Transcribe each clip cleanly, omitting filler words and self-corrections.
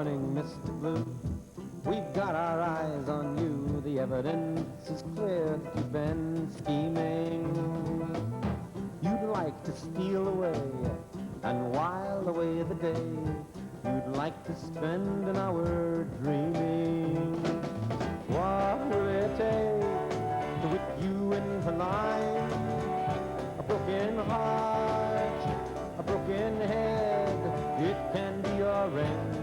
morning, Mr. Blue. We've got our eyes on you. The evidence is clear that you've been scheming. You'd like to steal away and while away the day. You'd like to spend an hour dreaming. What will it take to whip you into line? A broken heart, a broken head. It can be arranged.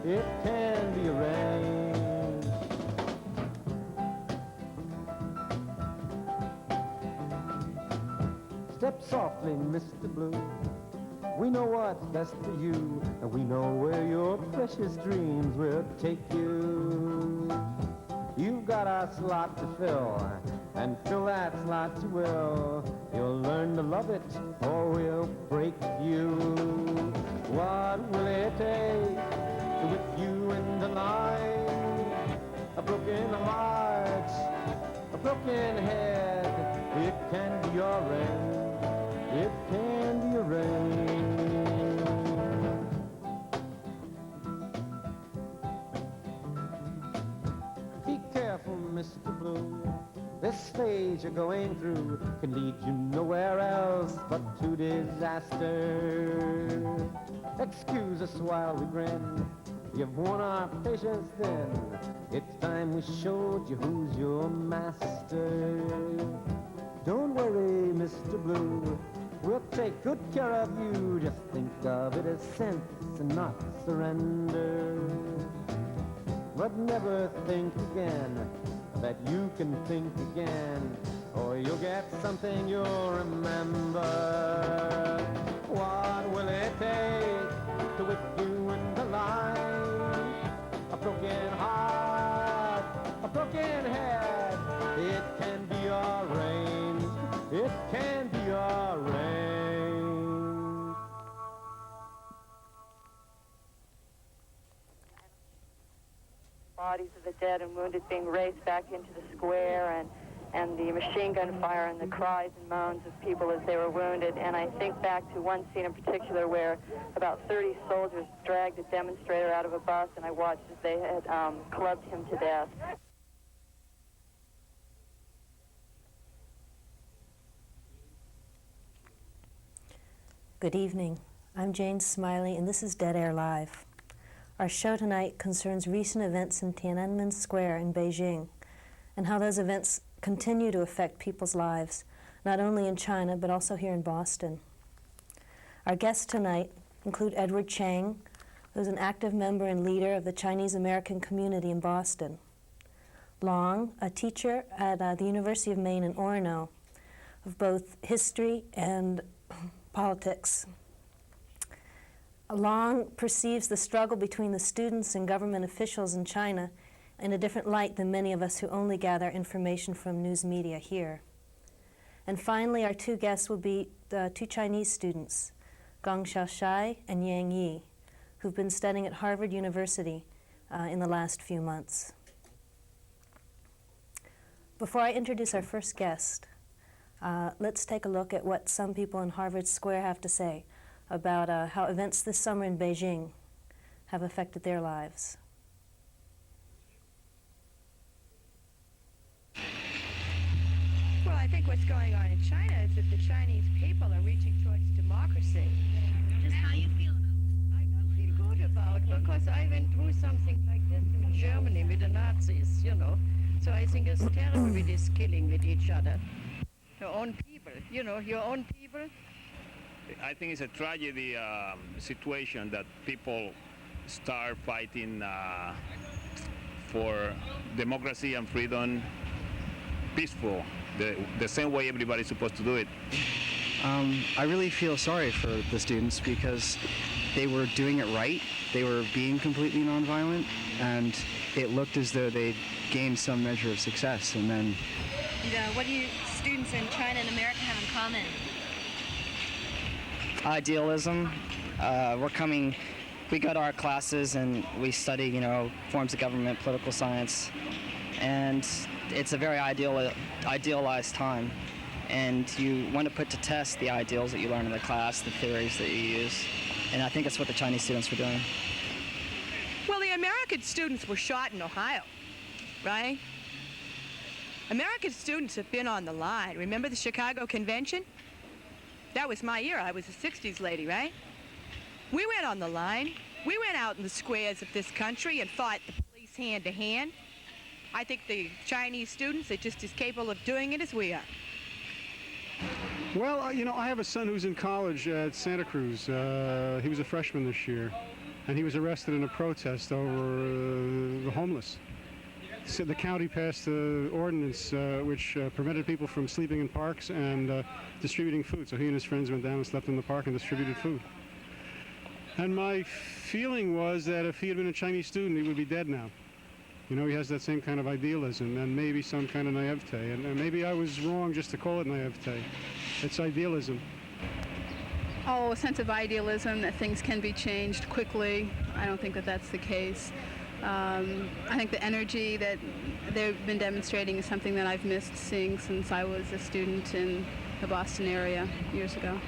It can be arranged. Step softly, Mr. Blue. We know what's best for you, and we know where your precious dreams will take you. You've got a slot to fill, and fill that slot you will. You'll learn to love it, or we'll break you. What will it take to whip you into line? A broken heart, a broken head. It can be arranged. It can be arranged. Be careful, Mr. Blue. This stage you're going through can lead you nowhere else but to disaster. Excuse us while we grin. You've worn our patience thin. It's time we showed you who's your master. Don't worry, Mr. Blue. We'll take good care of you. Just think of it as sense and not surrender. But never think again that you can think again, or you'll get something you'll remember. What will it take to whip you into line? A broken heart, a broken head. It can be arranged. It can be arranged. Bodies of the dead and wounded being raced back into the square, and the machine gun fire and the cries and moans of people as they were wounded. And I think back to one scene in particular where about 30 soldiers dragged a demonstrator out of a bus, and I watched as they had clubbed him to death. Good evening. I'm Jane Smiley, and this is Dead Air Live. Our show tonight concerns recent events in Tienanmen Square in Beijing and how those events continue to affect people's lives, not only in China, but also here in Boston. Our guests tonight include Edward Chang, who's an active member and leader of the Chinese American community in Boston. Long, a teacher at the University of Maine in Orono of both history and politics. Long perceives the struggle between the students and government officials in China in a different light than many of us who only gather information from news media here. And finally, our two guests will be the two Chinese students, Gong Xiaoshai and Yang Yi, who've been studying at Harvard University in the last few months. Before I introduce our first guest, let's take a look at what some people in Harvard Square have to say about how events this summer in Beijing have affected their lives. Well, I think what's going on in China is that the Chinese people are reaching towards democracy. Just how you feel about it? I don't feel good about it because I went through something like this in Germany with the Nazis, you know. So I think it's terrible with this killing with each other. Your own people, you know, your own people. I think it's a tragedy situation that people start fighting for democracy and freedom, peaceful, the same way everybody's supposed to do it. I really feel sorry for the students because they were doing it right. They were being completely nonviolent, and it looked as though they'd gained some measure of success, and then... What do you students in China and America have in common? Idealism. We go to our classes and we study, you know, forms of government, political science, and it's a very idealized time. And you want to put to test the ideals that you learn in the class, the theories that you use, and I think that's what the Chinese students were doing. Well, American students were shot in Ohio, right? American students have been on the line. Remember the Chicago Convention? That was my year. I was a 60s lady, right? We went on the line. We went out in the squares of this country and fought the police hand to hand. I think the Chinese students are just as capable of doing it as we are. Well, you know, I have a son who's in college at Santa Cruz. He was a freshman this year, and he was arrested in a protest over the homeless. So the county passed an ordinance which prevented people from sleeping in parks and distributing food. So he and his friends went down and slept in the park and distributed food. And my feeling was that if he had been a Chinese student, he would be dead now. You know, he has that same kind of idealism and maybe some kind of naivete. And maybe I was wrong just to call it naivete. It's idealism. Oh, a sense of idealism that things can be changed quickly. I don't think that that's the case. I think the energy that they've been demonstrating is something that I've missed seeing since I was a student in the Boston area years ago.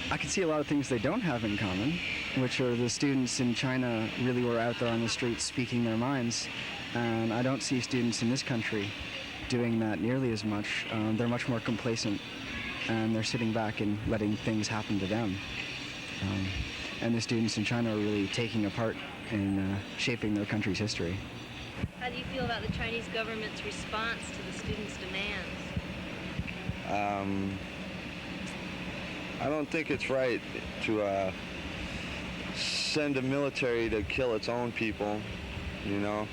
I can see a lot of things they don't have in common, which are the students in China really were out there on the streets speaking their minds. And I don't see students in this country doing that nearly as much. They're much more complacent, and they're sitting back and letting things happen to them. And the students in China are really taking a part in shaping their country's history. How do you feel about the Chinese government's response to the students' demands? I don't think it's right to send a military to kill its own people, you know.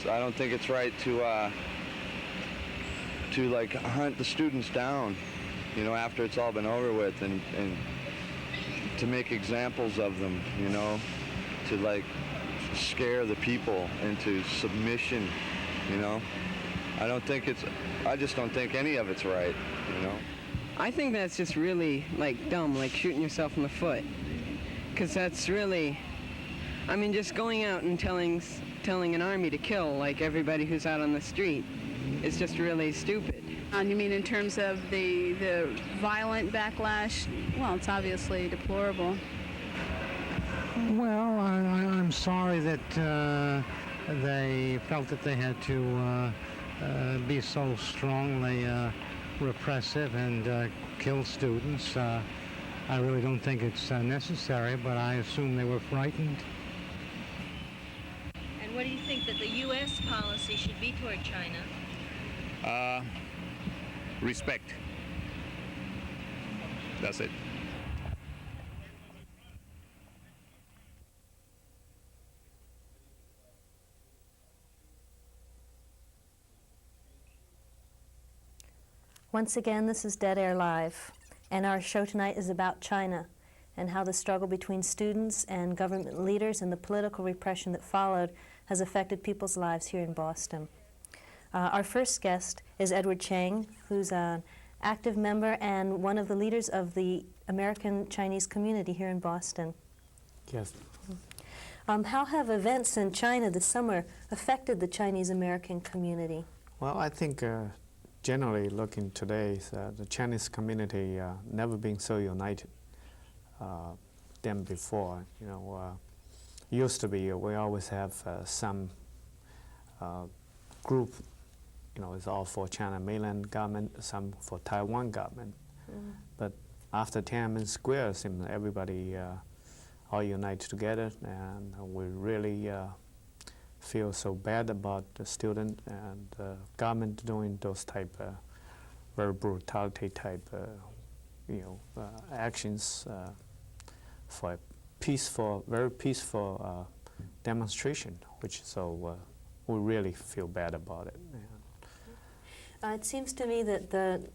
I don't think it's right to like hunt the students down, you know, after it's all been over with, and to make examples of them, you know, to like scare the people into submission, you know. I just don't think any of it's right, you know. I think that's just really, like, dumb, like shooting yourself in the foot. Because that's really, I mean, just going out and telling an army to kill, like, everybody who's out on the street is just really stupid. You mean in terms of the violent backlash? Well, it's obviously deplorable. Well, I'm sorry that they felt that they had to be so strongly repressive and kill students. I really don't think it's necessary, but I assume they were frightened. And what do you think that the U.S. policy should be toward China? Respect. That's it. Once again, this is Dead Air Live, and our show tonight is about China and how the struggle between students and government leaders and the political repression that followed has affected people's lives here in Boston. Our first guest is Edward Chang, who's an active member and one of the leaders of the American Chinese community here in Boston. Yes. How have events in China this summer affected the Chinese American community? Well, I think generally looking today, the Chinese community never been so united than before. You know, used to be we always have some group. You know, it's all for China mainland government, some for Taiwan government. Mm. But after Tiananmen Square, it seems everybody all united together, and we really feel so bad about the student and government doing those type very brutality type actions for a peaceful, very peaceful demonstration, which so we really feel bad about it. It seems to me that the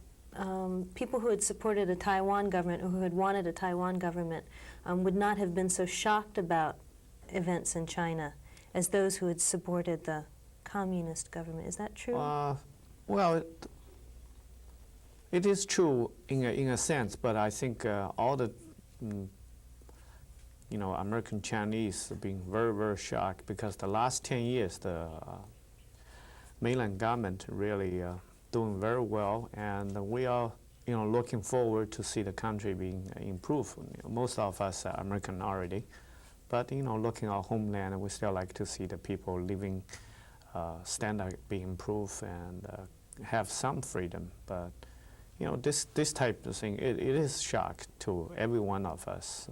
people who had supported a Taiwan government or who had wanted a Taiwan government would not have been so shocked about events in China as those who had supported the communist government. Is that true? Well, it is true in a sense, but I think all the American Chinese have been very, very shocked because the last 10 years the mainland government really doing very well, and we are looking forward to see the country being improved. Most of us are American already, but looking at our homeland, we still like to see the people living standard be improved and have some freedom. But this type of thing, it is shock to every one of us.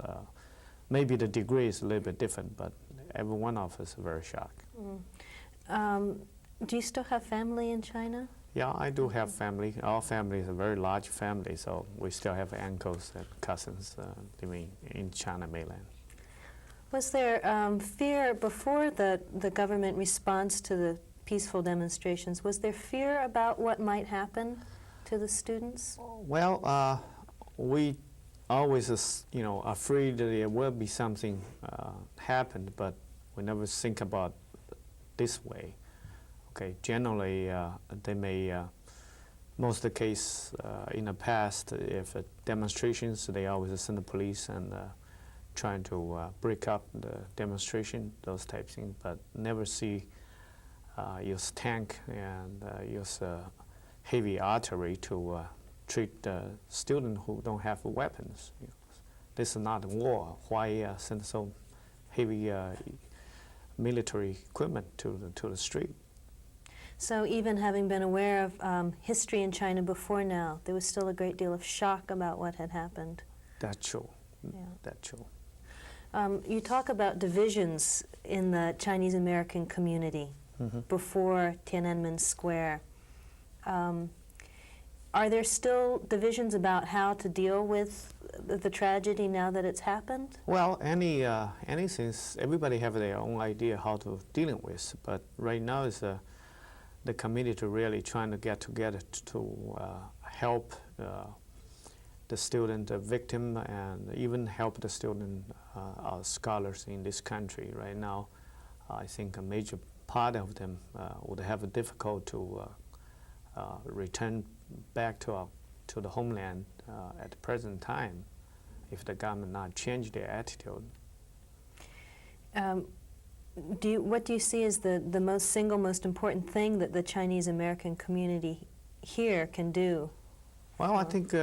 Maybe the degree is a little bit different, but every one of us is very shocked. Do you still have family in China? Yeah, I do have family. Our family is a very large family, so we still have uncles and cousins living in China mainland. Was there fear before the government response to the peaceful demonstrations? Was there fear about what might happen to the students? Well, we always, afraid that there will be something happen, but we never think about this way. Okay, generally, they may, most of the case in the past, if demonstrations, they always send the police and trying to break up the demonstration, those type of things, but never see use tank and use heavy artillery to treat students who don't have weapons. This is not war. Why send so heavy military equipment to the street? So even having been aware of history in China before now, there was still a great deal of shock about what had happened. That's true. Yeah. That's true. You talk about divisions in the Chinese American community before Tiananmen Square. Are there still divisions about how to deal with the tragedy now that it's happened? Well, anything, everybody have their own idea how to dealing with, but right now is the community really trying to get together to help the student, the victim, and even help the student, our scholars in this country. Right now, I think a major part of them would have a difficult to return back to the homeland at the present time if the government not change their attitude. What do you see as the single most important thing that the Chinese American community here can do? Well, I think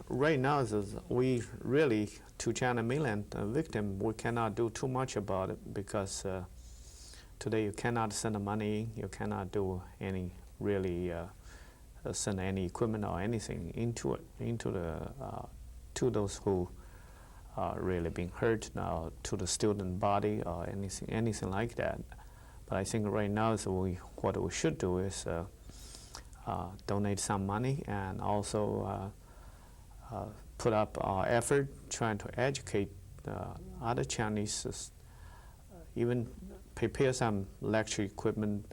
right now is we really, to China mainland victim, we cannot do too much about it because today you cannot send the money, you cannot do any really send any equipment or anything into to those who are really being hurt now, to the student body or anything like that. But I think right now is what we should do is donate some money and also put up our effort trying to educate other Chinese, even prepare some lecture equipment.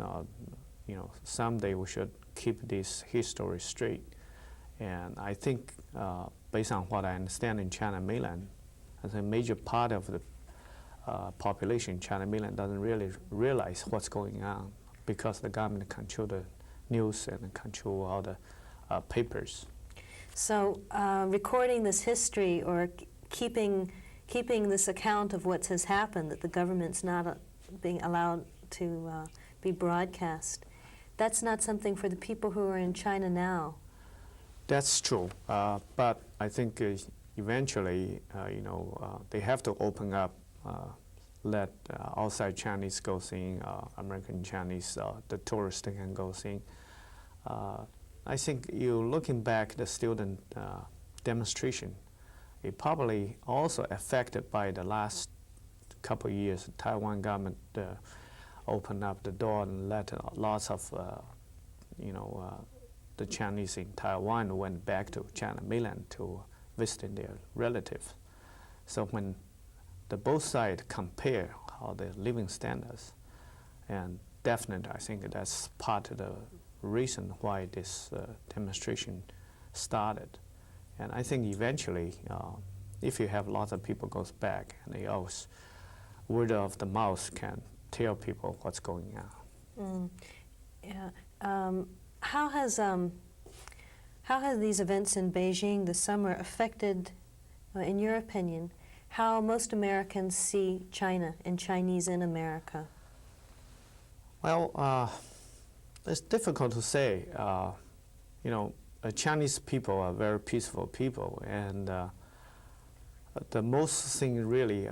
Someday we should keep this history straight. And I think, based on what I understand in China mainland, as a major part of the population in China mainland doesn't really realize what's going on because the government control the news and control all the papers. So recording this history or keeping this account of what has happened, that the government's not being allowed to be broadcast, that's not something for the people who are in China now. That's true, but I think eventually, they have to open up, let outside Chinese go seeing, American Chinese, the tourists can go seeing. I think looking back the student demonstration, it probably also affected by the last couple of years. The Taiwan government opened up the door and let lots of, the Chinese in Taiwan went back to China mainland to visit their relatives. So when both sides compare how their living standards, and definitely I think that's part of the reason why this demonstration started. And I think eventually, if you have lots of people goes back, and they always, word of the mouth can tell people what's going on. Yeah. How has these events in Beijing this summer affected, in your opinion, how most Americans see China and Chinese in America? Well, it's difficult to say. Chinese people are very peaceful people, and the most thing really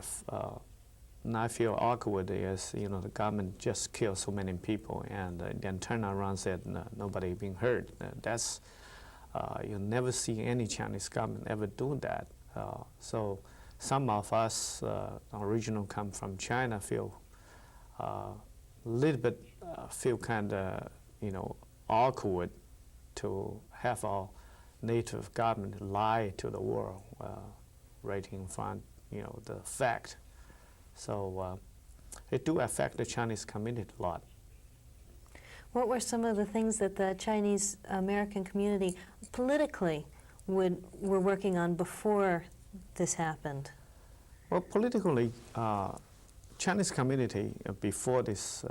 I feel awkward is, you know, the government just killed so many people and then turn around and said no, nobody being hurt. That's, you never see any Chinese government ever do that. So some of us original come from China feel a little bit, feel kind of, you know, awkward to have our native government lie to the world, right in front, you know, the fact. So it do affect the Chinese community a lot. What were some of the things that the Chinese American community politically were working on before this happened? Well, politically, Chinese community before this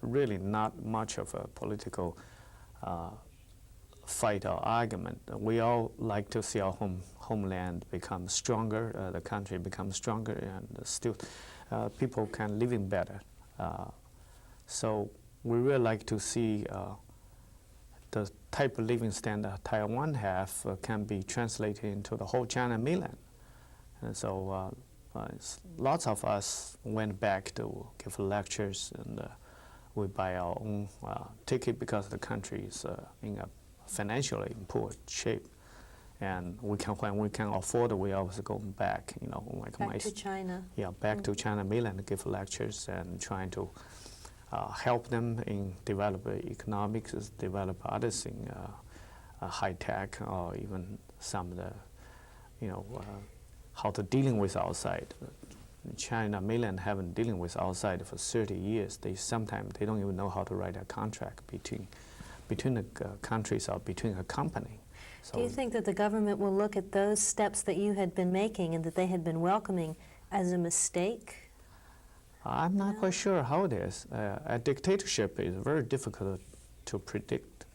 really not much of a political fight or argument. We all like to see our homeland become stronger, the country become stronger, and still people can live in better. So we really like to see the type of living standard Taiwan have can be translated into the whole China mainland. And so lots of us went back to give lectures, and we buy our own ticket because the country is in a financially in poor shape, and when we can afford it, we always go back. You know, like back to China. Yeah, back to China mainland to give lectures and trying to help them in develop economics, develop other things, high tech, or even some of the, you know, how to dealing with outside. China mainland haven't dealing with outside for 30 years. Sometimes they don't even know how to write a contract between the countries or between a company. So do you think that the government will look at those steps that you had been making and that they had been welcoming as a mistake? I'm not quite sure how it is. A dictatorship is very difficult to predict.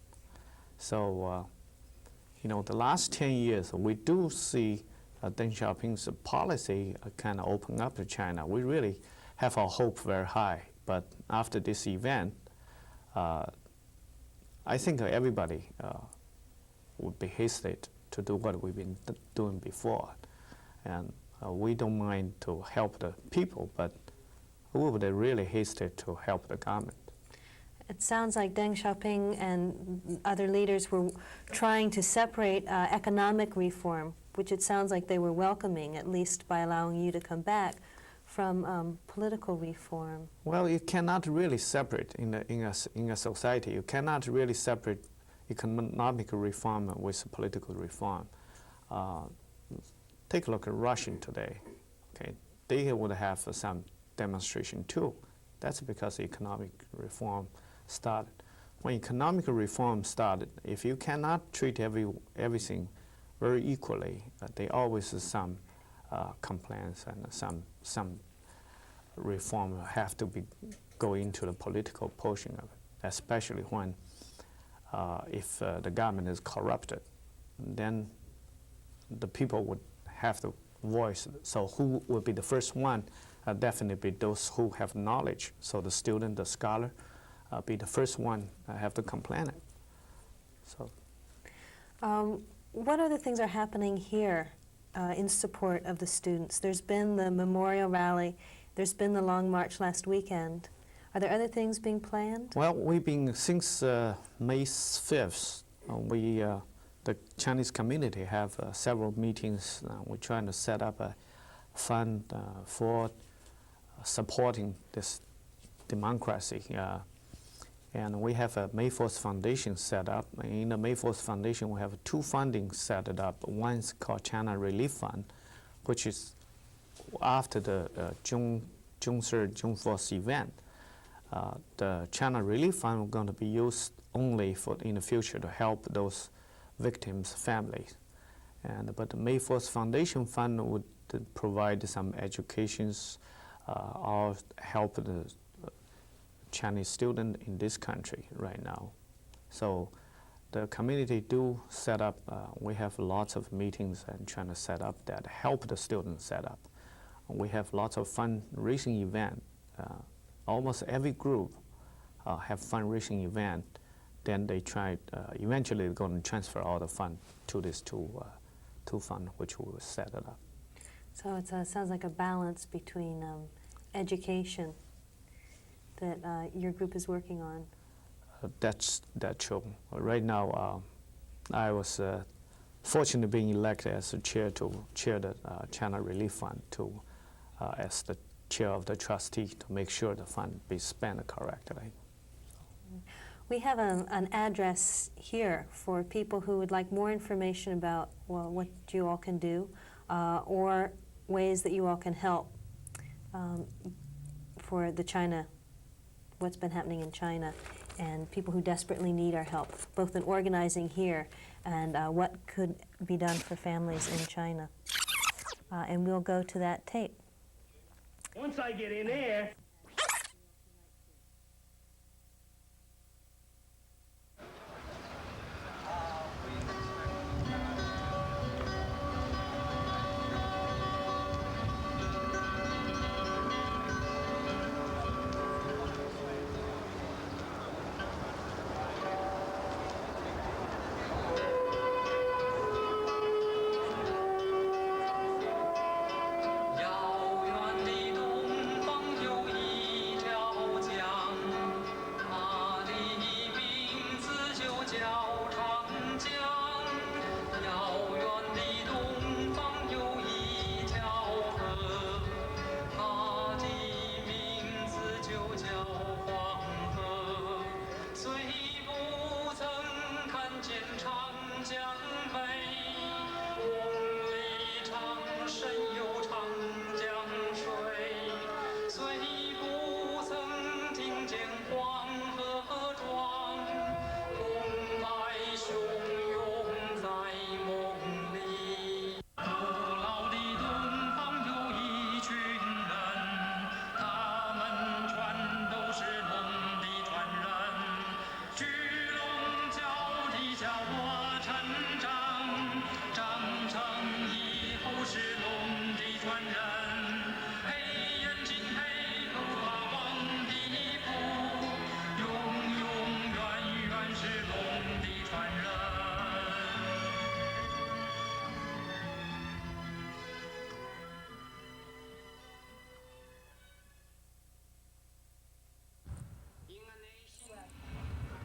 So, you know, the last 10 years, we do see Deng Xiaoping's policy kind of open up to China. We really have our hope very high. But after this event, I think everybody would be hesitant to do what we've been doing before. And we don't mind to help the people, but we would really hesitate to help the government. It sounds like Deng Xiaoping and other leaders were trying to separate economic reform, which it sounds like they were welcoming, at least by allowing you to come back, from political reform. Well, you cannot really separate in a society. You cannot really separate economic reform with political reform. Take a look at Russia today. Okay, they would have some demonstration too. That's because economic reform started. When economic reform started, if you cannot treat everything very equally, there always is some complaints and some reform have to go into the political portion of it, especially when if the government is corrupted, then the people would have to voice it. So who would be the first one? Definitely those who have knowledge. So the student, the scholar, be the first one have to complain it. So. What other things are happening here in support of the students? There's been the memorial rally. There's been the Long March last weekend. Are there other things being planned? Well, we've been, since May 5th, the Chinese community have several meetings. We're trying to set up a fund for supporting this democracy. And we have a May 4th Foundation set up. In the May 4th Foundation, we have two fundings set it up. One's called China Relief Fund, which is after the June 3rd, June 4th event. The China Relief Fund is going to be used only in the future to help those victims' families. But the May 4th Foundation Fund would provide some educations or help the Chinese student in this country right now. So the community do set up, we have lots of meetings and trying to set up that help the students set up. We have lots of fundraising event. Almost every group have fundraising event. Then they try, eventually they're going to transfer all the fund to this two fund which we will set it up. So it sounds like a balance between education that your group is working on? That's true. Right now, I was fortunate being elected as the chair to chair the China Relief Fund, as the chair of the trustee, to make sure the fund be spent correctly. We have an address here for people who would like more information about, well, what you all can do, or ways that you all can help for the China, what's been happening in China, and people who desperately need our help, both in organizing here and what could be done for families in China. And we'll go to that tape. Once I get in there,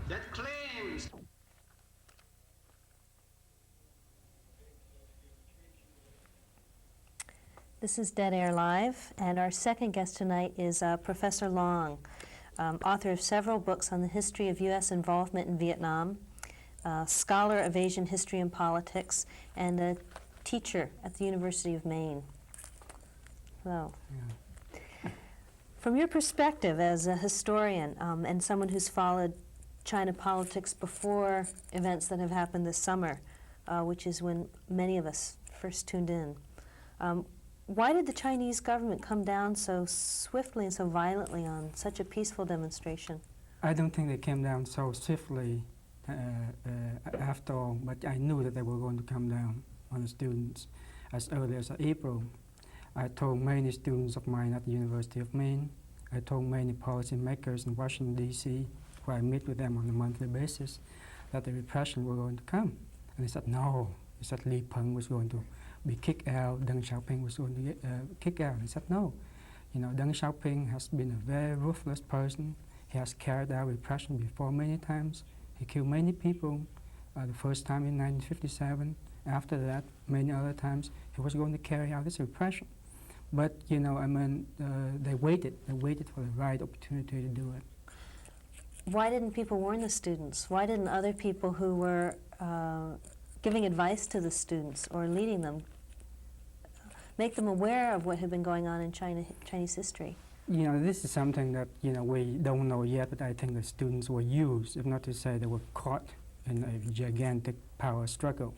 that claims. This is Dead Air Live, and our second guest tonight is Professor Long, author of several books on the history of U.S. involvement in Vietnam, scholar of Asian history and politics, and a teacher at the University of Maine. Hello. Yeah. From your perspective as a historian and someone who's followed China politics before events that have happened this summer, which is when many of us first tuned in, why did the Chinese government come down so swiftly and so violently on such a peaceful demonstration? I don't think they came down so swiftly after all, but I knew that they were going to come down on the students as early as April. I told many students of mine at the University of Maine, I told many policymakers in Washington, D.C., who I meet with them on a monthly basis, that the repression were going to come. And they said, no. They said Li Peng was going to be kicked out, Deng Xiaoping was going to get kicked out. I said, no. You know, Deng Xiaoping has been a very ruthless person. He has carried out repression before many times. He killed many people, the first time in 1957. After that, many other times, he was going to carry out this repression. But, you know, I mean, they waited for the right opportunity to do it. Why didn't people warn the students? Why didn't other people who were giving advice to the students or leading them make them aware of what had been going on in Chinese history? You know, this is something that, you know, we don't know yet, but I think the students were used, if not to say they were caught in a gigantic power struggle.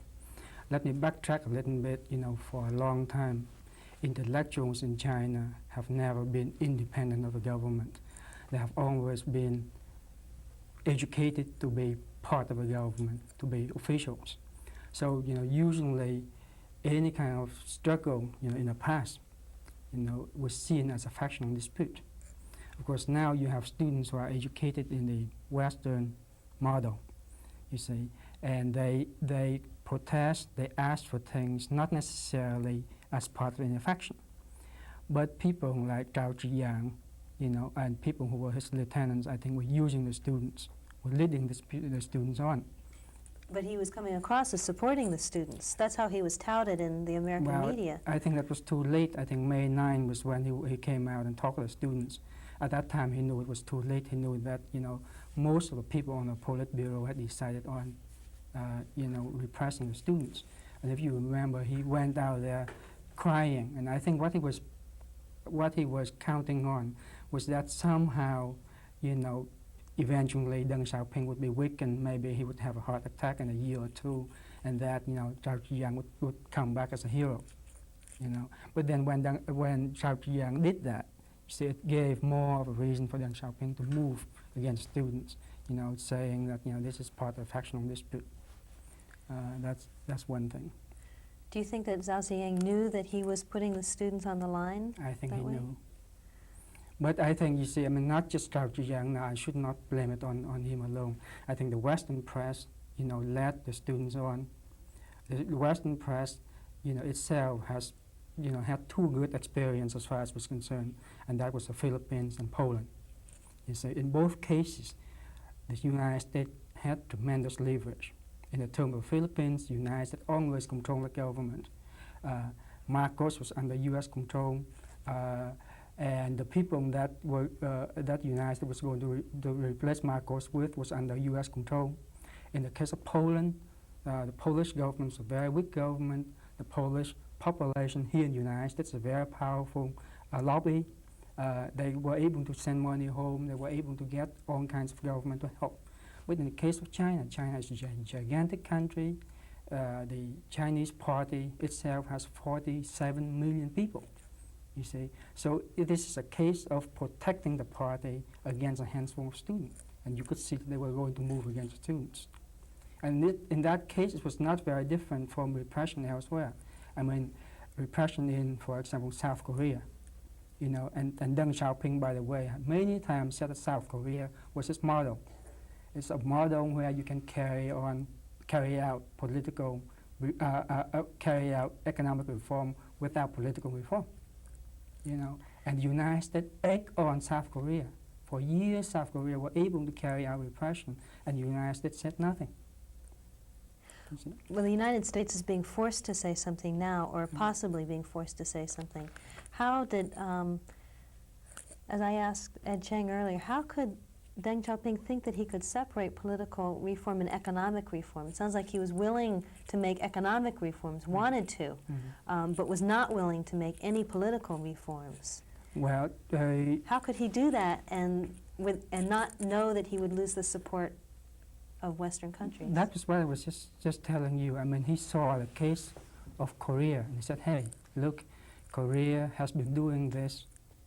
Let me backtrack a little bit. You know, for a long time, intellectuals in China have never been independent of the government. They have always been educated to be part of the government, to be officials. So, you know, usually any kind of struggle, you know, in the past, you know, was seen as a factional dispute. Of course, now you have students who are educated in the Western model, you see, and they protest, they ask for things not necessarily as part of any faction, But people like Zhao Ziyang, you know, and people who were his lieutenants, I think, were using the students, were leading the students on. But he was coming across as supporting the students. That's how he was touted in the American media. I think that was too late. I think May 9 was when he came out and talked to the students. At that time, he knew it was too late. He knew that, you know, most of the people on the Politburo had decided on, you know, repressing the students. And if you remember, he went out there crying. And I think what he was counting on was that somehow, you know, eventually Deng Xiaoping would be weakened. Maybe he would have a heart attack in a year or two, and that, you know, Zhao Ziyang would come back as a hero, you know. But then when Zhao Ziyang did that, you see, it gave more of a reason for Deng Xiaoping to move against students, you know, saying that, you know, this is part of a factional dispute. That's one thing. Do you think that Zhao Ziyang knew that he was putting the students on the line? I think he knew. But I think, you see, I mean, not just Zhao Ziyang now, I should not blame it on him alone. I think the Western press, you know, led the students on. The Western press, you know, itself has, you know, had two good experiences as far as was concerned, and that was the Philippines and Poland. You see, in both cases, the United States had tremendous leverage. In the term of the Philippines, the United States always controlled the government. Marcos was under U.S. control. And the people that were that the United States was going to replace Marcos with was under U.S. control. In the case of Poland, the Polish government is a very weak government. The Polish population here in the United States is a very powerful lobby. They were able to send money home. They were able to get all kinds of government to help. But in the case of China, China is a gigantic country. The Chinese party itself has 47 million people. You see, so this is a case of protecting the party against a handful of students, and you could see that they were going to move against students. And in that case, it was not very different from repression elsewhere. I mean, repression in, for example, South Korea, you know, and Deng Xiaoping, by the way, many times said that South Korea was his model. It's a model where you can carry out economic reform without political reform. You know, and the United States egged on South Korea. For years, South Korea were able to carry out repression, and the United States said nothing. Well, the United States is being forced to say something now, or possibly being forced to say something. How did, as I asked Ed Cheng earlier, how could Deng Xiaoping think that he could separate political reform and economic reform? It sounds like he was willing to make economic reforms, wanted to, but was not willing to make any political reforms. Well, how could he do that and not know that he would lose the support of Western countries? That was what I was just telling you. I mean, he saw the case of Korea, and he said, hey, look, Korea has been doing this,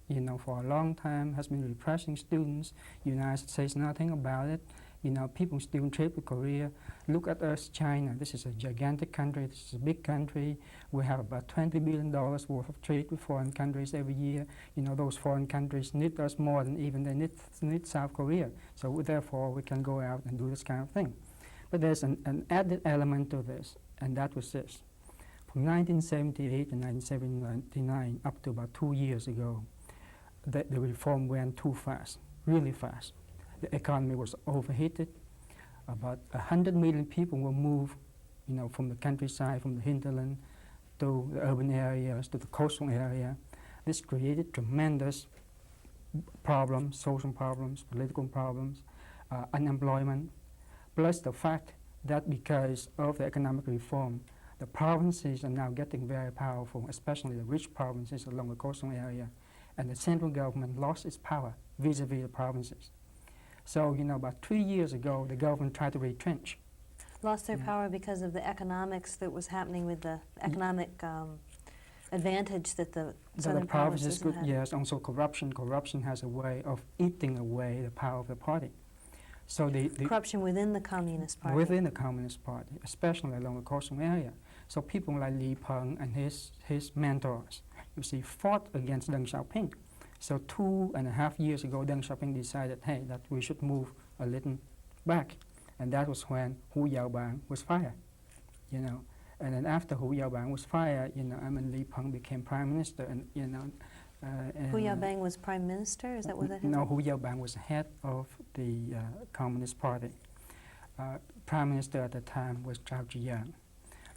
you know, for a long time, has been repressing students. United States says nothing about it. You know, people still trade with Korea. Look at us, China. This is a gigantic country. This is a big country. We have about $20 billion worth of trade with foreign countries every year. You know, those foreign countries need us more than even they need South Korea. So therefore, we can go out and do this kind of thing. But there's an added element to this, and that was this. From 1978 to 1979, up to about 2 years ago, the reform went too fast, really fast. The economy was overheated. About 100 million people were moved, you know, from the countryside, from the hinterland, to the urban areas, to the coastal area. This created tremendous problems, social problems, political problems, unemployment, plus the fact that because of the economic reform, the provinces are now getting very powerful, especially the rich provinces along the coastal area, and the central government lost its power vis-a-vis the provinces. So, you know, about 3 years ago, the government tried to retrench. Lost their power because of the economics that was happening with the economic advantage that the southern provinces had. Yes, also corruption. Corruption has a way of eating away the power of the party. So the corruption within the Communist Party. Within the Communist Party, especially along the coastal area. So people like Li Peng and his mentors, you see, fought against Deng Xiaoping. So 2.5 years ago, Deng Xiaoping decided, hey, that we should move a little back. And that was when Hu Yaobang was fired, you know. And then after Hu Yaobang was fired, you know, I mean, Li Peng became prime minister, and, you know, Hu Yaobang was prime minister? Is that what that is? No, Hu Yaobang was head of the Communist Party. Prime minister at the time was Zhao Ziyang.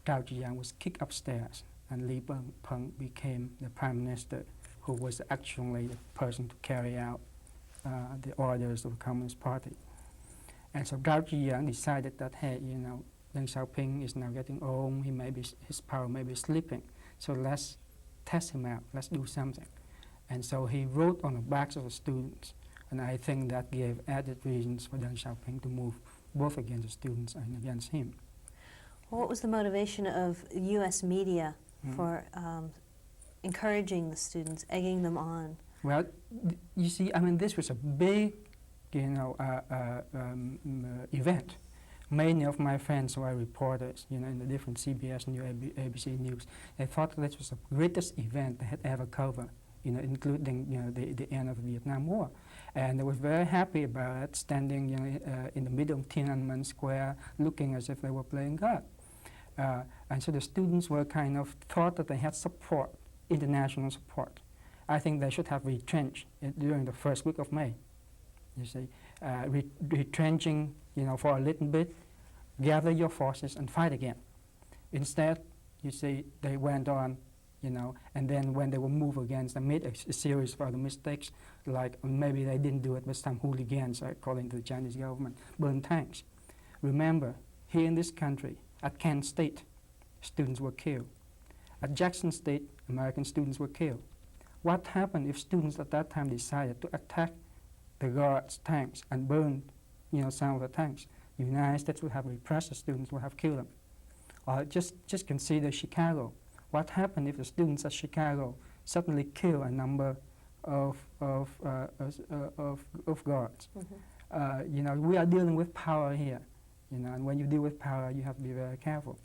Zhao Ziyang was kicked upstairs, and Li Peng became the prime minister, who was actually the person to carry out the orders of the Communist Party. And so Zhao Ziyang decided that, hey, you know, Deng Xiaoping is now getting old, his power may be slipping, so let's test him out, let's do something. And so he wrote on the backs of the students, and I think that gave added reasons for Deng Xiaoping to move both against the students and against him. Well, what was the motivation of U.S. media for encouraging the students, egging them on? Well, you see, I mean, this was a big, you know, event. Many of my friends who are reporters, you know, in the different CBS News, ABC News, they thought this was the greatest event they had ever covered, you know, including, you know, the end of the Vietnam War. And they were very happy about it, standing, you know, in the middle of Tienanmen Square, looking as if they were playing God. And so the students were kind of thought that they had support, international support. I think they should have retrenched during the first week of May. You see, retrenching, you know, for a little bit, gather your forces and fight again. Instead, you see, they went on, you know, and then when they were moved against, they made a series of other mistakes, like maybe they didn't do it, but some hooligans, according to the Chinese government, burned tanks. Remember, here in this country, at Kent State, students were killed. At Jackson State, American students were killed. What happened if students at that time decided to attack the guards' tanks and burn, you know, some of the tanks? The United States would have repressed the students, would have killed them. Or just consider Chicago. What happened if the students at Chicago suddenly kill a number of guards? You know, we are dealing with power here, you know, and when you deal with power, you have to be very careful.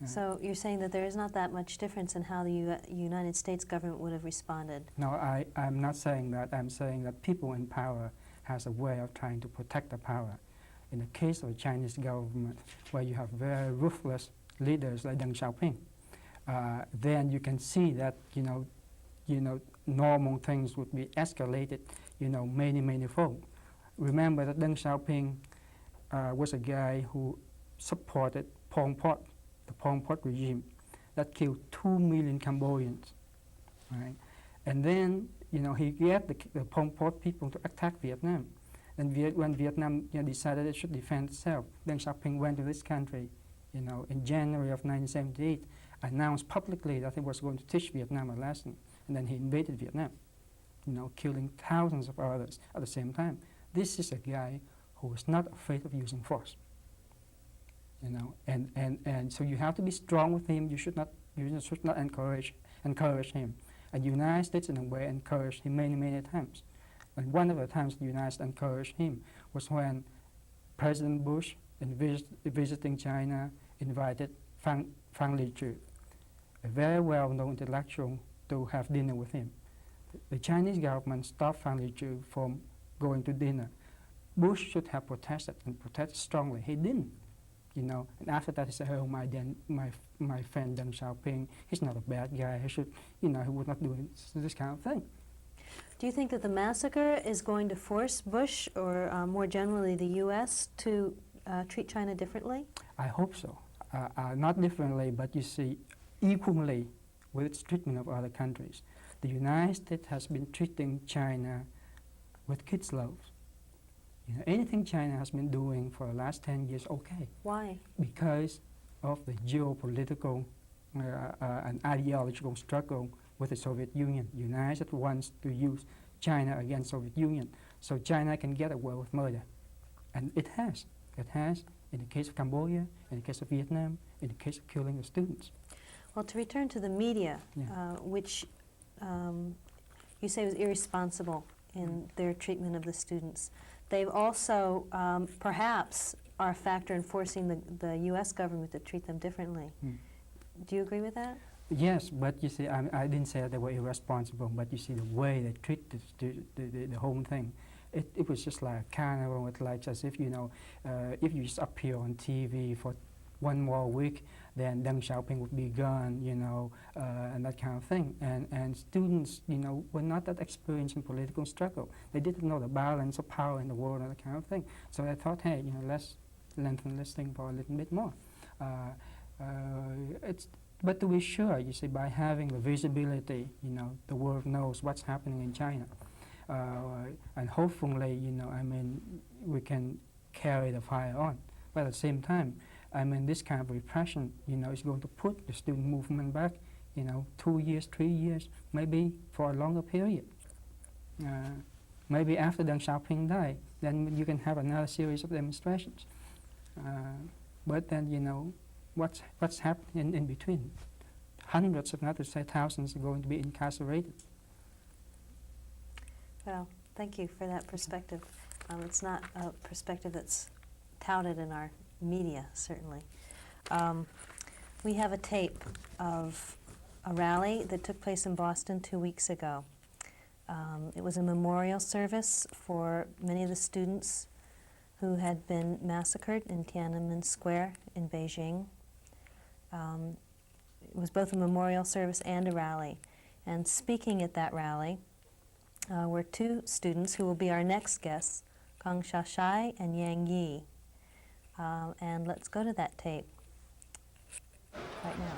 So you're saying that there is not that much difference in how the United States government would have responded? No, I'm not saying that. I'm saying that people in power has a way of trying to protect the power. In the case of the Chinese government, where you have very ruthless leaders like Deng Xiaoping, then you can see that, you know, normal things would be escalated, you know, many fold. Remember that Deng Xiaoping was a guy who supported Pol Pot, the Pol Pot regime, that killed 2 million Cambodians, right? And then, you know, he got the Pol Pot people to attack Vietnam. And when Vietnam, you know, decided it should defend itself, Deng Xiaoping went to this country, you know, in January of 1978, announced publicly that he was going to teach Vietnam a lesson, and then he invaded Vietnam, you know, killing thousands of others at the same time. This is a guy who is not afraid of using force, you know, and so you have to be strong with him. You should not encourage him. And the United States, in a way, encouraged him many times. And one of the times the United States encouraged him was when President Bush, in visiting China, invited Fang Lizhu, a very well-known intellectual, to have dinner with him. The Chinese government stopped Fang Lizhu from going to dinner. Bush should have protested, and protested strongly. He didn't, you know. And after that, he said, "Oh, my friend Deng Xiaoping, he's not a bad guy. He should, you know, he would not do this kind of thing." Do you think that the massacre is going to force Bush, or more generally the U.S., to treat China differently? I hope so. Not differently, but you see, equally with its treatment of other countries. The United States has been treating China with kid's gloves. You know, anything China has been doing for the last 10 years, okay. Why? Because of the geopolitical and ideological struggle with the Soviet Union. The United States wants to use China against Soviet Union, so China can get away with murder. And it has. It has in the case of Cambodia, in the case of Vietnam, in the case of killing the students. Well, to return to the media, which you say was irresponsible in their treatment of the students, they've also perhaps are a factor in forcing the U.S. government to treat them differently. Do you agree with that? Yes, but you see, I didn't say that they were irresponsible, but you see the way they treat the whole thing. It was just like a carnival. It's like as if, you know, if you just appear on TV for one more week, then Deng Xiaoping would be gone, and that kind of thing. And students, were not that experienced in political struggle. They didn't know the balance of power in the world and that kind of thing. So they thought, hey, let's lengthen this thing for a little bit more. But to be sure, you see, by having the visibility, the world knows what's happening in China. And hopefully, we can carry the fire on. But at the same time, this kind of repression, is going to put the student movement back, 2 years, 3 years, maybe for a longer period. Maybe after Deng Xiaoping died, then you can have another series of demonstrations. But then, what's happening in between? Hundreds, if not to say thousands, are going to be incarcerated. Well, thank you for that perspective. It's not a perspective that's touted in our media, certainly. We have a tape of a rally that took place in Boston 2 weeks ago. It was a memorial service for many of the students who had been massacred in Tienanmen Square in Beijing. It was both a memorial service and a rally. And speaking at that rally were two students who will be our next guests, Kang Xiaoshai and Yang Yi. And let's go to that tape right now.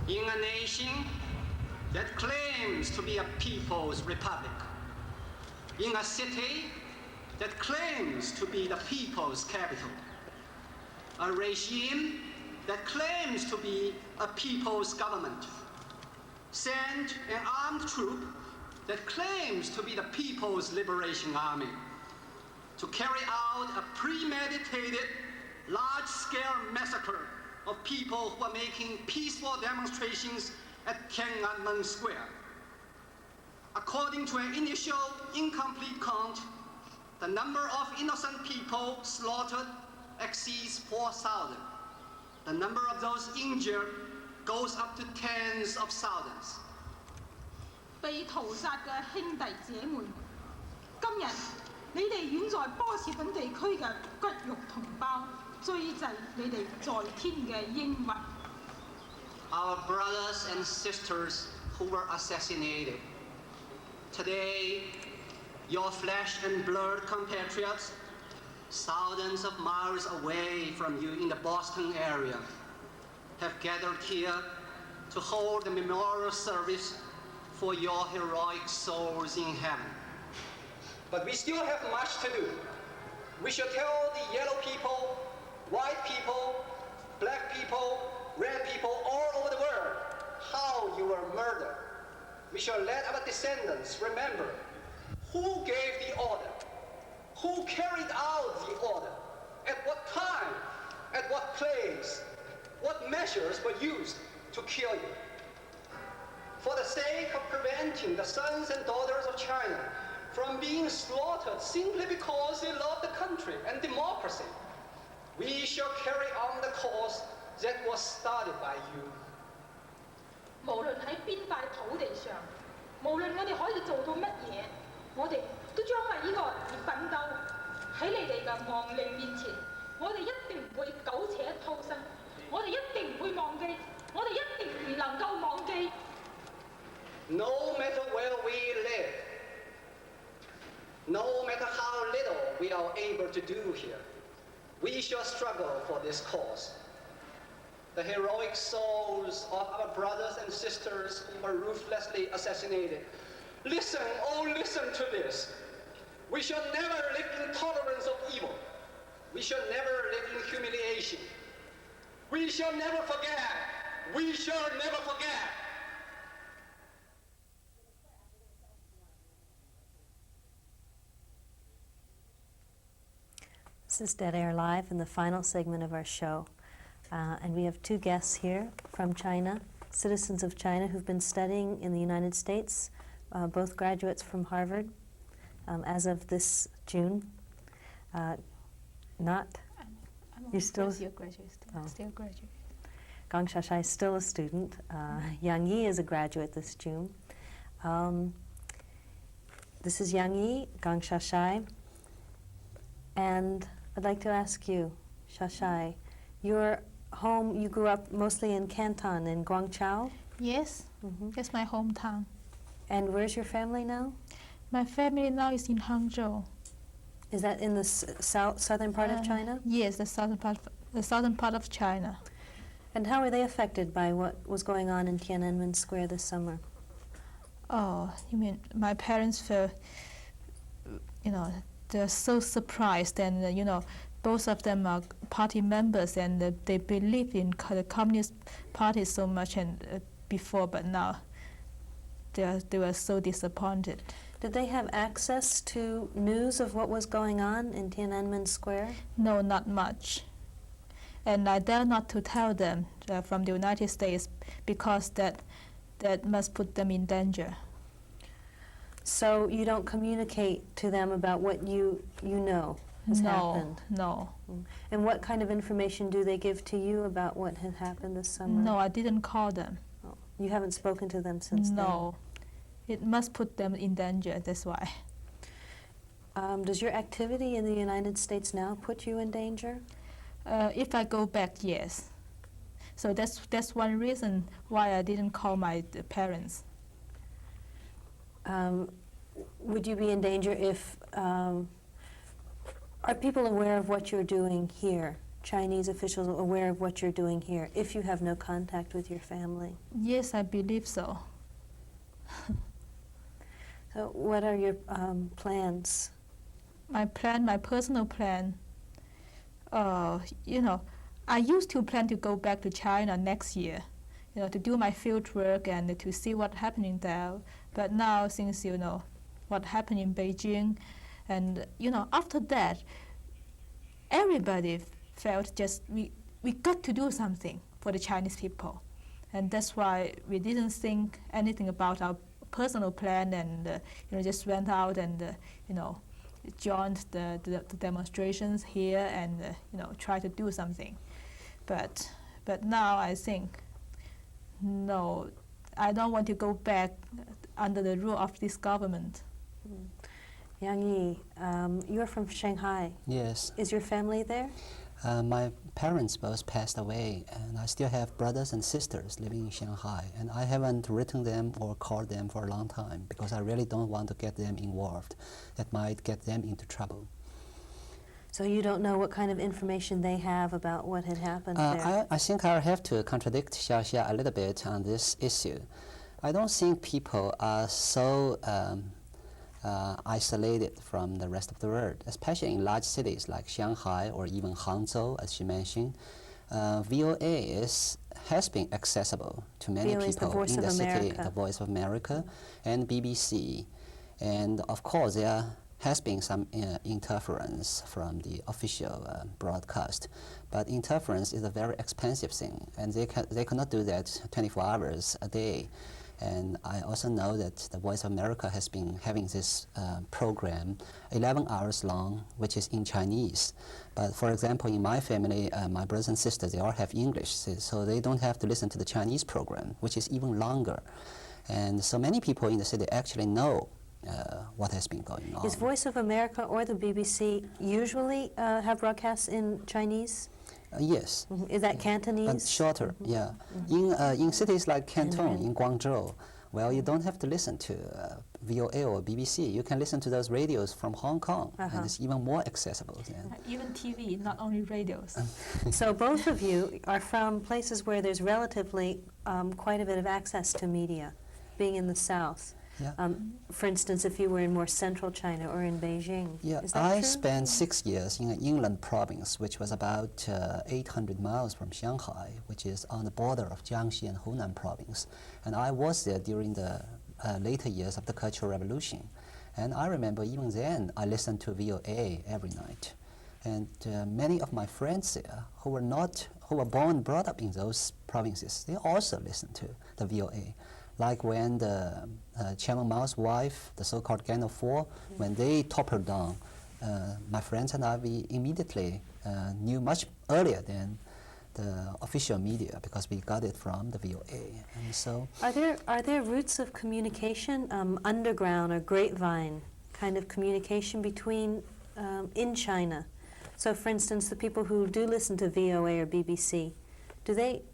In a nation that claims to be a people's republic, in a city that claims to be the people's capital, a regime that claims to be a people's government, send an armed troop that claims to be the People's Liberation Army to carry out a premeditated, large-scale massacre of people who are making peaceful demonstrations at Tienanmen Square. According to an initial incomplete count, the number of innocent people slaughtered exceeds 4,000. The number of those injured goes up to tens of thousands. 被屠殺嘅兄弟姐妹，今日你哋遠在波士頓地區嘅骨肉同胞，追祭你哋在天嘅英魂。Our brothers and sisters who were assassinated. Today, your flesh and blood compatriots, thousands of miles away from you in the Boston area, have gathered here to hold a memorial service for your heroic souls in heaven. But we still have much to do. We should tell the yellow people, white people, black people, red people all over the world how you were murdered. We shall let our descendants remember who gave the order, who carried out the order, at what time, at what place, what measures were used to kill you. for the sake of preventing the sons and daughters of China from being slaughtered simply because they love the country and democracy, we shall carry on the cause that was started by you. 無論喺邊塊土地上，無論我哋可以做到乜嘢，我哋都將為呢個而奮鬥。喺你哋嘅亡靈面前，我哋一定唔會苟且偷生，我哋一定唔會忘記，我哋一定唔能夠忘記。No matter where we live, no matter how little we are able to do here, we shall struggle for this cause. The heroic souls of our brothers and sisters who were ruthlessly assassinated. Listen, oh listen to this. We shall never live in tolerance of evil. We shall never live in humiliation. We shall never forget. We shall never forget. This is Dead Air Live in the final segment of our show. And we have two guests here from China, citizens of China who've been studying in the United States, both graduates from Harvard as of this June. Not? You're still a graduate. Still graduate. Gang Shashai is still a student. Yang Yi is a graduate this June. This is Yang Yi, Gang Shashai. And I'd like to ask you, Shashai, your home, you grew up mostly in Canton, in Guangzhou? Yes, that's my hometown. And where's your family now? My family now is in Hangzhou. Is that in the southern part of China? Yes, the southern part of China. And how were they affected by what was going on in Tienanmen Square this summer? Oh, you mean my parents felt, they're so surprised, and both of them are party members, and they believe in the Communist Party so much before, but now they were so disappointed. Did they have access to news of what was going on in Tienanmen Square? No, not much. And I dare not to tell them from the United States because that must put them in danger. So you don't communicate to them about what you know has happened? No. And what kind of information do they give to you about what had happened this summer? No, I didn't call them. Oh, you haven't spoken to them since then? No. It must put them in danger, that's why. Does your activity in the United States now put you in danger? If I go back, yes. So that's one reason why I didn't call my parents. Would you be in danger if, are people aware of what you're doing here? Chinese officials aware of what you're doing here if you have no contact with your family? Yes, I believe so. So what are your plans? My personal plan, I used to plan to go back to China next year, to do my field work and to see what's happening there. But now, since what happened in Beijing, and after that, everybody felt just we got to do something for the Chinese people, and that's why we didn't think anything about our personal plan, and just went out and joined the demonstrations here and try to do something. But now I think no, I don't want to go back under the rule of this government. Yang Yi, you're from Shanghai. Yes. Is your family there? My parents both passed away, and I still have brothers and sisters living in Shanghai, and I haven't written them or called them for a long time because I really don't want to get them involved. That might get them into trouble. So you don't know what kind of information they have about what had happened there? I think I'll have to contradict Xia a little bit on this issue. I don't think people are so isolated from the rest of the world, especially in large cities like Shanghai or even Hangzhou, as she mentioned. VOA has been accessible to many people in the city, the Voice of America, and BBC. And of course, there has been some interference from the official broadcast. But interference is a very expensive thing, and they cannot do that 24 hours a day. And I also know that the Voice of America has been having this program 11 hours long, which is in Chinese. But for example, in my family, my brothers and sisters, they all have English, so they don't have to listen to the Chinese program, which is even longer. And so many people in the city actually know what has been going on. Is Voice of America or the BBC usually have broadcasts in Chinese? Yes. Is that Cantonese? Shorter, yeah. In cities like Canton, in Guangzhou, well, you don't have to listen to VOA or BBC. You can listen to those radios from Hong Kong, and it's even more accessible then. Even TV, not only radios. So both of you are from places where there's relatively quite a bit of access to media, being in the South. Yeah. For instance, if you were in more central China or in Beijing. Yeah, is that I true? spent 6 years in an inland province, which was about 800 miles from Shanghai, which is on the border of Jiangxi and Hunan province. And I was there during the later years of the Cultural Revolution. And I remember even then, I listened to VOA every night. And many of my friends there who were born and brought up in those provinces, they also listened to the VOA. Like when the Chairman Mao's wife, the so-called Gang of Four, when they toppled down, my friends and I, we immediately knew much earlier than the official media because we got it from the VOA. And so, are there routes of communication, underground or grapevine kind of communication between in China? So, for instance, the people who do listen to VOA or BBC,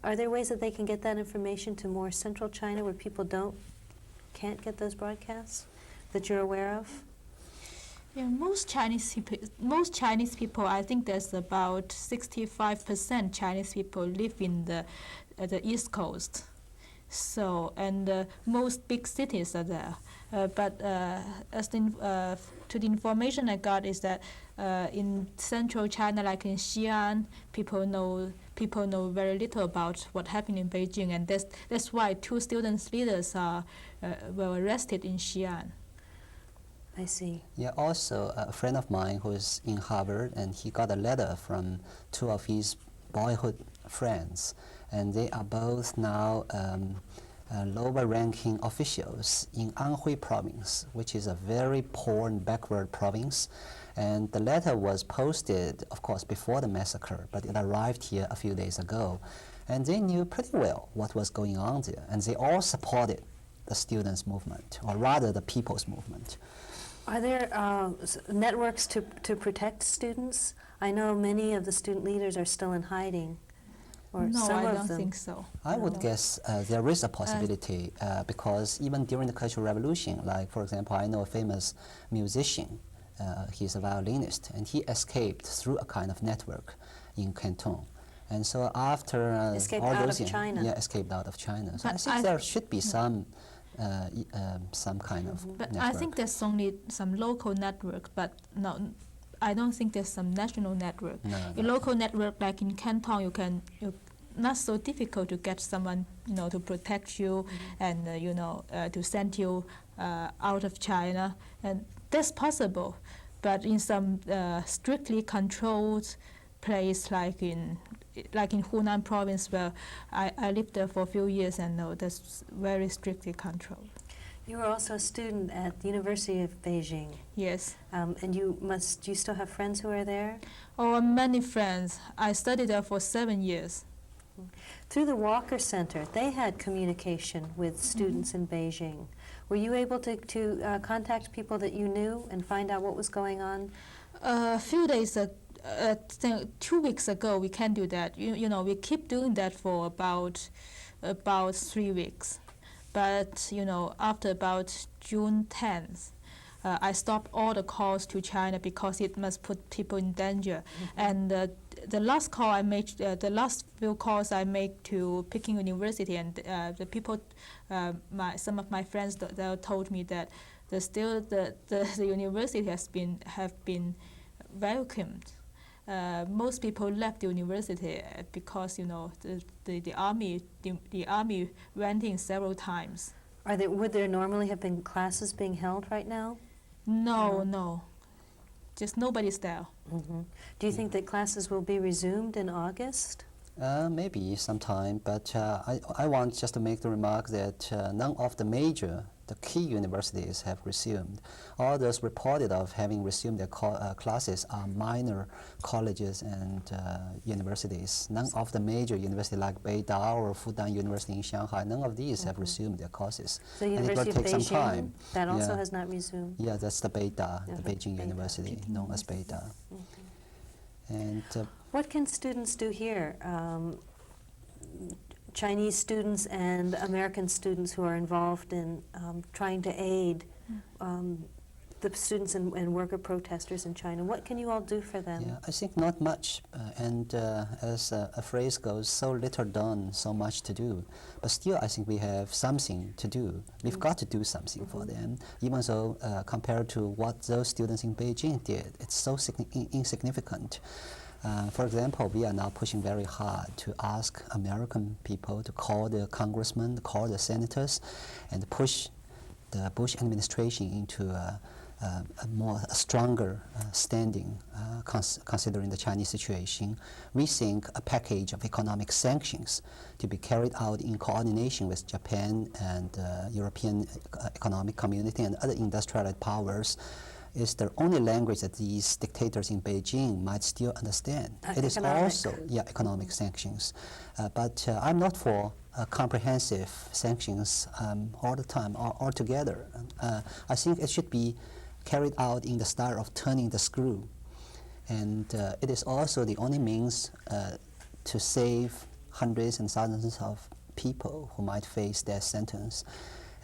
are there ways that they can get that information to more central China where people can't get those broadcasts that you're aware of? Yeah, most Chinese people, I think there's about 65% Chinese people live in the East Coast. So, and most big cities are there. But to the information I got is that in central China, like in Xi'an, people know very little about what happened in Beijing, and that's why 2 student leaders were arrested in Xi'an. I see. Yeah, also a friend of mine who is in Harvard, and he got a letter from 2 of his boyhood friends, and they are both now lower-ranking officials in Anhui province, which is a very poor and backward province. And the letter was posted, of course, before the massacre, but it arrived here a few days ago. And they knew pretty well what was going on there, and they all supported the students' movement, or rather the people's movement. Are there networks to protect students? I know many of the student leaders are still in hiding. Or no, some I of don't them. think so. I would guess there is a possibility because even during the Cultural Revolution, like for example, I know a famous musician, he's a violinist, and he escaped through a kind of network in Canton. And so after escaped all out those of China. Yeah, escaped out of China. So But I think there should be some kind of But network. I think there's only some local network, but no, I don't think there's some national network. No, A local network like in Canton, not so difficult to get someone to protect you and to send you out of China, and that's possible. But in some strictly controlled place like in Hunan province, where I lived there for a few years, and no, that's very strictly controlled. You were also a student at the University of Beijing. Yes. And do you still have friends who are there? Oh, many friends. I studied there for 7 years. Through the Walker Center, they had communication with students in Beijing. Were you able to contact people that you knew and find out what was going on? A few days ago, 2 weeks ago, we can do that. We keep doing that for about 3 weeks. But after about June 10th, I stopped all the calls to China because it must put people in danger. And the last few calls I make to Peking University, and the people, some of my friends, they told me that the university have been vacuumed. Most people left the university because the army went in several times. Would there normally have been classes being held right now? No. Just nobody's there. Do you think that classes will be resumed in August? Maybe sometime, but I want just to make the remark that none of the key universities have resumed. All those reported of having resumed their classes are minor colleges and universities. None of the major universities like Beida or Fudan University in Shanghai, none of these have resumed their courses. So and University it will of take some Beijing, time. that also has not resumed? Yeah, that's the Beida, the Beijing University, known as Beida. And what can students do here? Chinese students and American students who are involved in trying to aid the students and worker protesters in China. What can you all do for them? Yeah, I think not much. And as a phrase goes, so little done, so much to do. But still, I think we have something to do. We've got to do something for them, even though compared to what those students in Beijing did, it's so insignificant. For example, we are now pushing very hard to ask American people to call the congressmen, call the senators, and push the Bush administration into a stronger standing considering the Chinese situation. We think a package of economic sanctions to be carried out in coordination with Japan and European Economic Community and other industrialized powers is the only language that these dictators in Beijing might still understand. It is also, economic sanctions. But I'm not for comprehensive sanctions all the time, altogether. I think it should be carried out in the style of turning the screw. And it is also the only means to save hundreds and thousands of people who might face death sentence.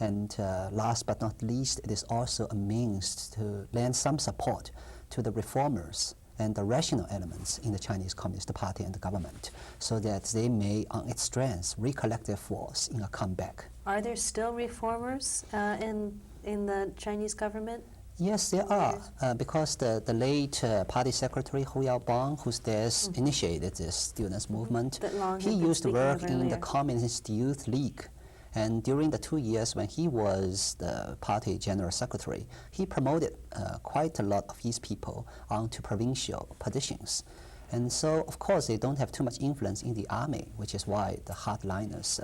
And last but not least, it is also a means to lend some support to the reformers and the rational elements in the Chinese Communist Party and the government, so that they may, on its strength, recollect their force in a comeback. Are there still reformers in the Chinese government? Yes, there are, because the late party secretary Hu Yaobang, whose death initiated this students' movement, he used to work in the Communist Youth League. And during the 2 years when he was the party general secretary, he promoted quite a lot of his people onto provincial positions. And so, of course, they don't have too much influence in the army, which is why the hardliners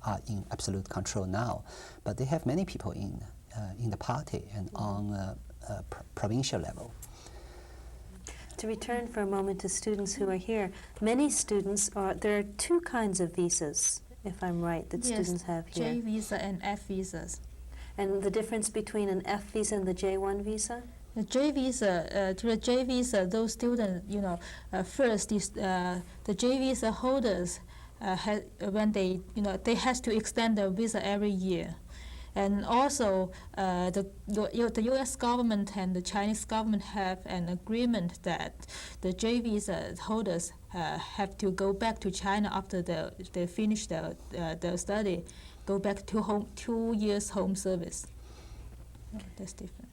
are in absolute control now. But they have many people in the party and on a provincial level. To return for a moment to students who are here, many students there are two kinds of visas, if I'm right, that students have here. J visa and F visas. And the difference between an F visa and the J1 visa? The J visa, to the J visa, those students, first is the J visa holders, when they has to extend their visa every year. And also, the U.S. government and the Chinese government have an agreement that the J visa holders have to go back to China after they finish their study, go back to home 2 years home service. That's different.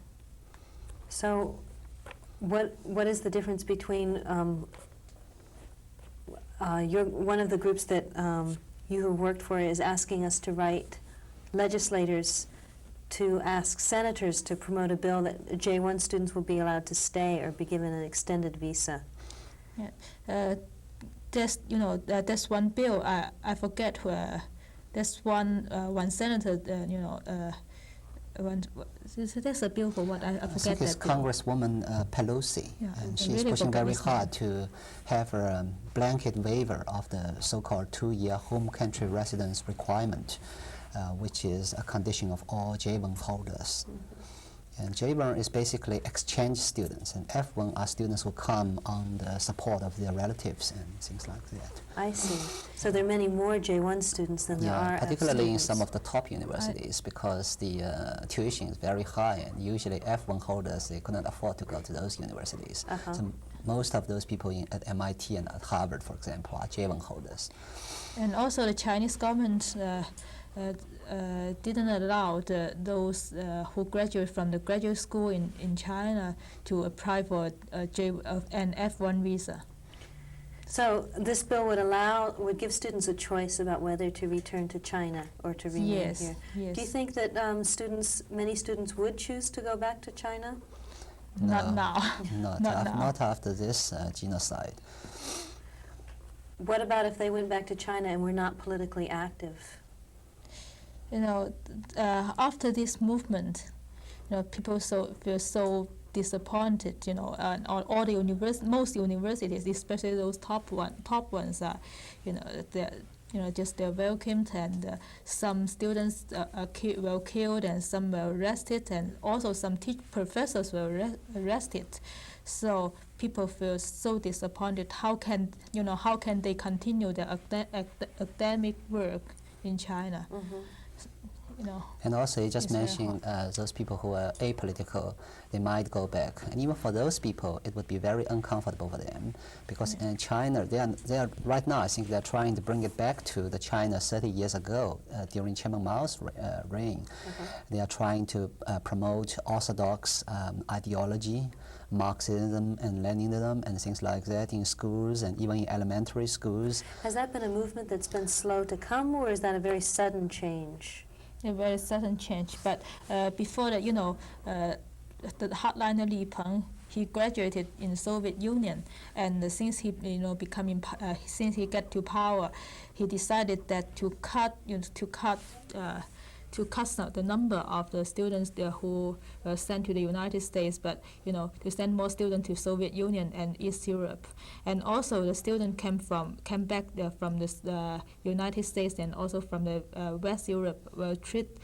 So, what is the difference between one of the groups that you have worked for is asking us to write legislators to ask senators to promote a bill that J1 students will be allowed to stay or be given an extended visa. Yeah, there's one bill. I forget where. There's one senator. There's a bill for what I forget. I think it's Congresswoman Pelosi, and she's really pushing very hard to have a blanket waiver of the so-called 2-year home country residence requirement. Which is a condition of all J1 holders. And J1 is basically exchange students, and F1 are students who come on the support of their relatives and things like that. I see. So there are many more J1 students than there are particularly F in some of the top universities, because the tuition is very high, and usually F1 holders, they couldn't afford to go to those universities. So most of those people at MIT and at Harvard, for example, are J1 holders. And also the Chinese government didn't allow those who graduate from the graduate school in China to apply for an F1 visa. So this bill would give students a choice about whether to return to China or to remain here. Yes. Do you think that many students would choose to go back to China? No. Not now. Not after this genocide. What about if they went back to China and were not politically active? You know, after this movement, you know, people feel so disappointed. You know, and all the most universities, especially those top ones, are, you know, they're welcomed, and some students were killed, and some were arrested, and also some professors were arrested. So people feel so disappointed. How can they continue their academic work in China? Mm-hmm. You know. And also, you just mentioned those people who are apolitical, they might go back. And even for those people, it would be very uncomfortable for them, because in China, they are right now, I think they're trying to bring it back to the China 30 years ago during Chairman Mao's reign. They are trying to promote orthodox ideology, Marxism and Leninism and things like that in schools and even in elementary schools. Has that been a movement that's been slow to come, or is that a very sudden change? A very sudden change, but before that, you know, the hardliner Li Peng, he graduated in the Soviet Union, and since he, you know, since he got to power, he decided that to cut the number of the students who were sent to the United States, but, you know, to send more students to Soviet Union and East Europe. And also the students came back from the United States and also from the West Europe were treated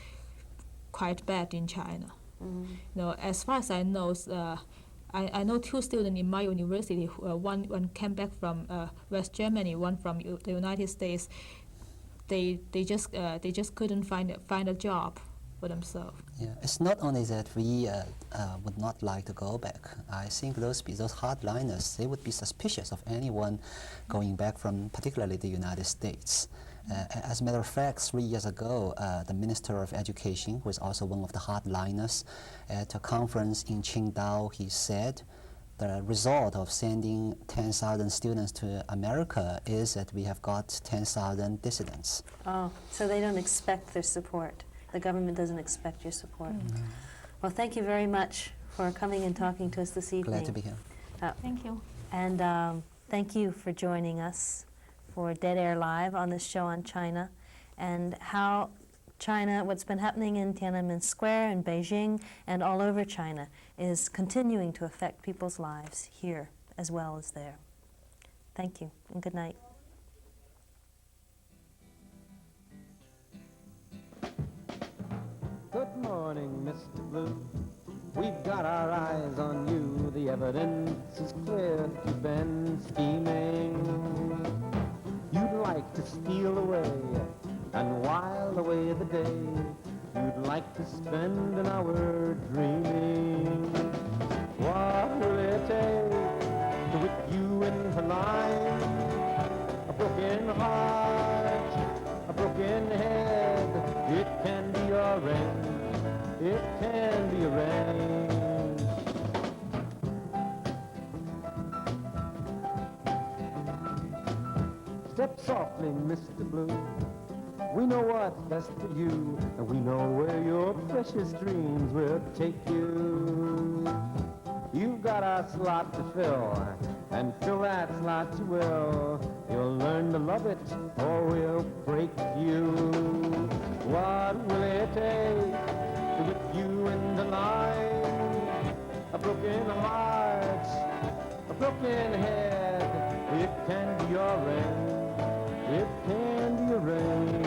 quite bad in China. Mm-hmm. You know, as far as I know, I know two students in my university. One came back from West Germany, one from the United States. They just couldn't find a job for themselves. Yeah, it's not only that we would not like to go back. I think those hardliners, they would be suspicious of anyone going back from particularly the United States. As a matter of fact, 3 years ago, the Minister of Education, who is also one of the hardliners, at a conference in Qingdao, he said the result of sending 10,000 students to America is that we have got 10,000 dissidents. Oh, so they don't expect their support. The government doesn't expect your support. Mm-hmm. Well, thank you very much for coming and talking to us this evening. Glad to be here. Thank you. And thank you for joining us for Dead Air Live on this show on China and how China, what's been happening in Tiananmen Square in Beijing and all over China is continuing to affect people's lives here as well as there. Thank you and good night. Good morning, Mr. Blue. We've got our eyes on you. The evidence is clear. You've been scheming. You'd like to steal away and while away the day. You'd like to spend an hour dreaming. What will it take to whip you in the line? A broken heart, a broken head. It can be arranged. It can be arranged. Step softly, Mr. Blue. We know what's best for you, and we know where your precious dreams will take you. You've got a slot to fill, and fill that slot you will. You'll learn to love it, or we'll break you. What will it take to whip you in the line? A broken heart, a broken head. It can be arranged. It can be arranged.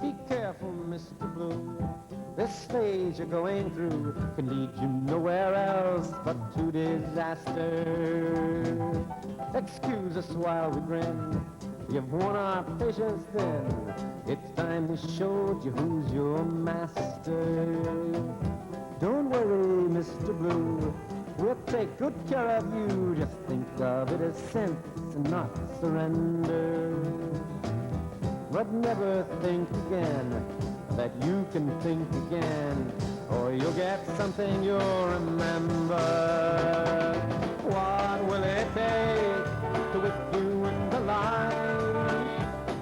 Be careful, Mr. Blue. This phase you're going through can lead you nowhere else but to disaster. Excuse us while we grin. You've worn our patience thin. It's time we showed you who's your master. Don't worry, Mr. Blue. We'll take good care of you. Just think of it as sense and not surrender. But never think again that you can think again, or you'll get something you'll remember. What will it take to whip you in the line?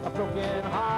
A broken heart.